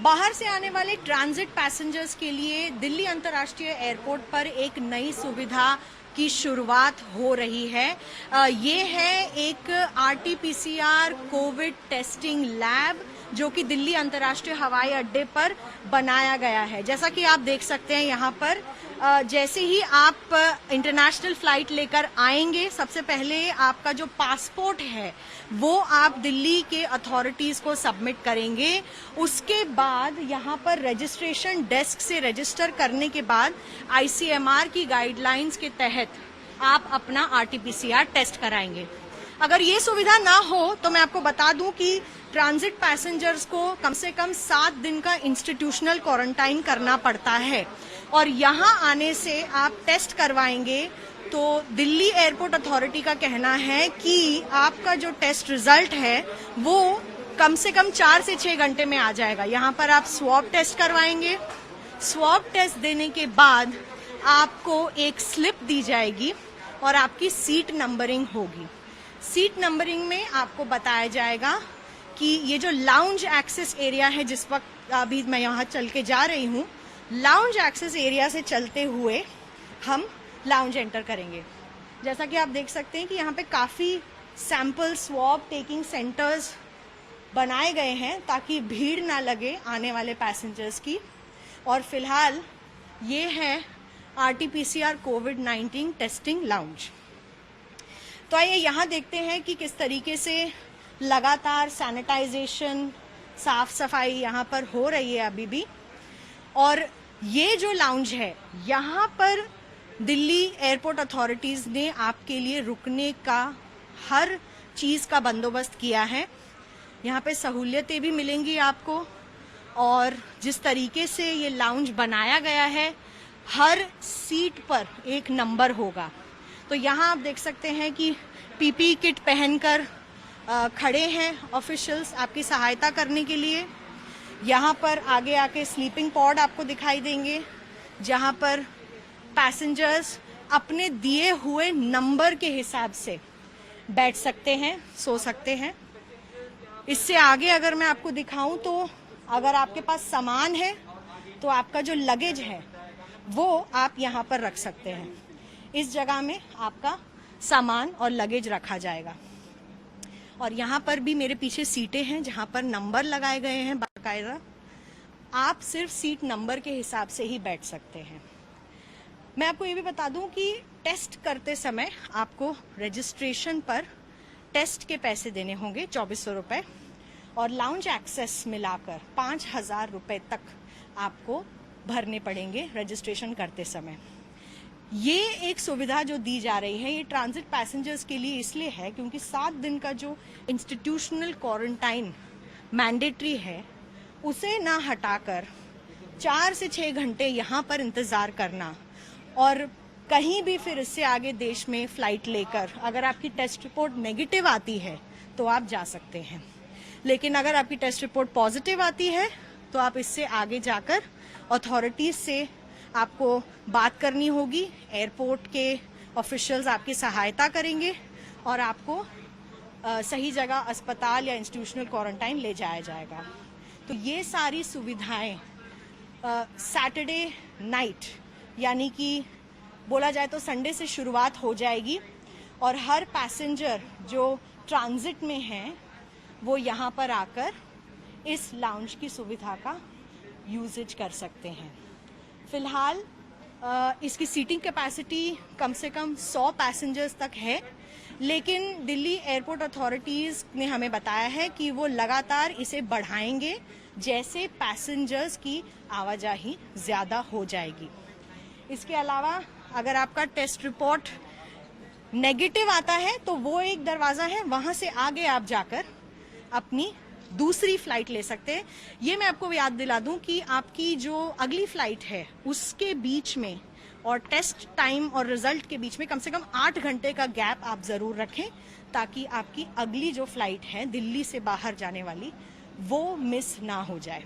बाहर से आने वाले ट्रांजिट पैसेंजर्स के लिए दिल्ली अंतर्राष्ट्रीय एयरपोर्ट पर एक नई सुविधा की शुरुआत हो रही है। ये है एक RT-PCR कोविड टेस्टिंग लैब जो कि दिल्ली अंतर्राष्ट्रीय हवाई अड्डे पर बनाया गया है। जैसा कि आप देख सकते हैं यहाँ पर जैसे ही आप इंटरनेशनल फ्लाइट लेकर आएंगे, सबसे पहले आपका जो पासपोर्ट है वो आप दिल्ली के अथॉरिटीज को सबमिट करेंगे। उसके बाद यहाँ पर रजिस्ट्रेशन डेस्क से रजिस्टर करने के बाद ICMR की गाइडलाइंस के तहत आप अपना RT-PCR टेस्ट कराएंगे। अगर ये सुविधा ना हो तो मैं आपको बता दूं कि ट्रांजिट पैसेंजर्स को कम से कम 7 दिन का इंस्टीट्यूशनल क्वारंटाइन करना पड़ता है और यहाँ आने से आप टेस्ट करवाएंगे तो दिल्ली एयरपोर्ट अथॉरिटी का कहना है कि आपका जो टेस्ट रिजल्ट है वो कम से कम 4 से 6 घंटे में आ जाएगा। यहाँ पर आप स्वॉब टेस्ट करवाएंगे। स्वॉब टेस्ट देने के बाद आपको एक स्लिप दी जाएगी और आपकी सीट नंबरिंग होगी। सीट नंबरिंग में आपको बताया जाएगा कि ये जो लाउंज एक्सेस एरिया है, जिस वक्त अभी मैं यहाँ चल के जा रही हूँ, लाउंज एक्सेस एरिया से चलते हुए हम लाउंज एंटर करेंगे। जैसा कि आप देख सकते हैं कि यहाँ पे काफ़ी सैंपल स्वॉब टेकिंग सेंटर्स बनाए गए हैं ताकि भीड़ ना लगे आने वाले पैसेंजर्स की। और फिलहाल ये है RT-PCR कोविड-19 टेस्टिंग लाउंज। तो आइए यहाँ देखते हैं कि किस तरीके से लगातार सैनिटाइजेशन, साफ सफाई यहाँ पर हो रही है अभी भी। और ये जो लाउंज है, यहाँ पर दिल्ली एयरपोर्ट अथॉरिटीज़ ने आपके लिए रुकने का हर चीज़ का बंदोबस्त किया है। यहाँ पे सहूलियतें भी मिलेंगी आपको और जिस तरीके से ये लाउंज बनाया गया है, हर सीट पर एक नंबर होगा। तो यहाँ आप देख सकते हैं कि PPE किट पहनकर खड़े हैं ऑफिशियल्स आपकी सहायता करने के लिए। यहाँ पर आगे आके स्लीपिंग पॉड आपको दिखाई देंगे जहाँ पर पैसेंजर्स अपने दिए हुए नंबर के हिसाब से बैठ सकते हैं, सो सकते हैं। इससे आगे अगर मैं आपको दिखाऊं तो अगर आपके पास सामान है तो आपका जो लगेज है वो आप यहाँ पर रख सकते हैं। इस जगह में आपका सामान और लगेज रखा जाएगा। और यहाँ पर भी मेरे पीछे सीटें हैं जहाँ पर नंबर लगाए गए हैं बाकायदा। आप सिर्फ सीट नंबर के हिसाब से ही बैठ सकते हैं। मैं आपको ये भी बता दूं कि टेस्ट करते समय आपको रजिस्ट्रेशन पर टेस्ट के पैसे देने होंगे 2400 रुपये और लाउंज एक्सेस मिलाकर 5000 रुपये तक आपको भरने पड़ेंगे रजिस्ट्रेशन करते समय। ये एक सुविधा जो दी जा रही है ये ट्रांजिट पैसेंजर्स के लिए इसलिए है क्योंकि 7 दिन का जो इंस्टीट्यूशनल क्वारंटाइन मैंडेटरी है उसे ना हटाकर 4 से 6 घंटे यहाँ पर इंतज़ार करना और कहीं भी फिर इससे आगे देश में फ्लाइट लेकर अगर आपकी टेस्ट रिपोर्ट नेगेटिव आती है तो आप जा सकते हैं। लेकिन अगर आपकी टेस्ट रिपोर्ट पॉजिटिव आती है तो आप इससे आगे जाकर अथॉरिटीज से आपको बात करनी होगी। एयरपोर्ट के ऑफिशियल्स आपकी सहायता करेंगे और आपको सही जगह अस्पताल या इंस्टीट्यूशनल क्वारंटाइन ले जाया जाएगा। तो ये सारी सुविधाएं सैटरडे नाइट यानी कि बोला जाए तो संडे से शुरुआत हो जाएगी और हर पैसेंजर जो ट्रांजिट में हैं वो यहाँ पर आकर इस लाउंज की सुविधा का यूजेज कर सकते हैं। फिलहाल इसकी सीटिंग कैपेसिटी कम से कम 100 पैसेंजर्स तक है, लेकिन दिल्ली एयरपोर्ट अथॉरिटीज़ ने हमें बताया है कि वो लगातार इसे बढ़ाएंगे जैसे पैसेंजर्स की आवाजाही ज़्यादा हो जाएगी। इसके अलावा अगर आपका टेस्ट रिपोर्ट नेगेटिव आता है तो वो एक दरवाज़ा है, वहाँ से आगे आप जाकर अपनी दूसरी फ्लाइट ले सकते हैं। ये मैं आपको याद दिला दूं कि आपकी जो अगली फ्लाइट है उसके बीच में और टेस्ट टाइम और रिजल्ट के बीच में कम से कम 8 घंटे का गैप आप ज़रूर रखें ताकि आपकी अगली जो फ्लाइट है दिल्ली से बाहर जाने वाली वो मिस ना हो जाए।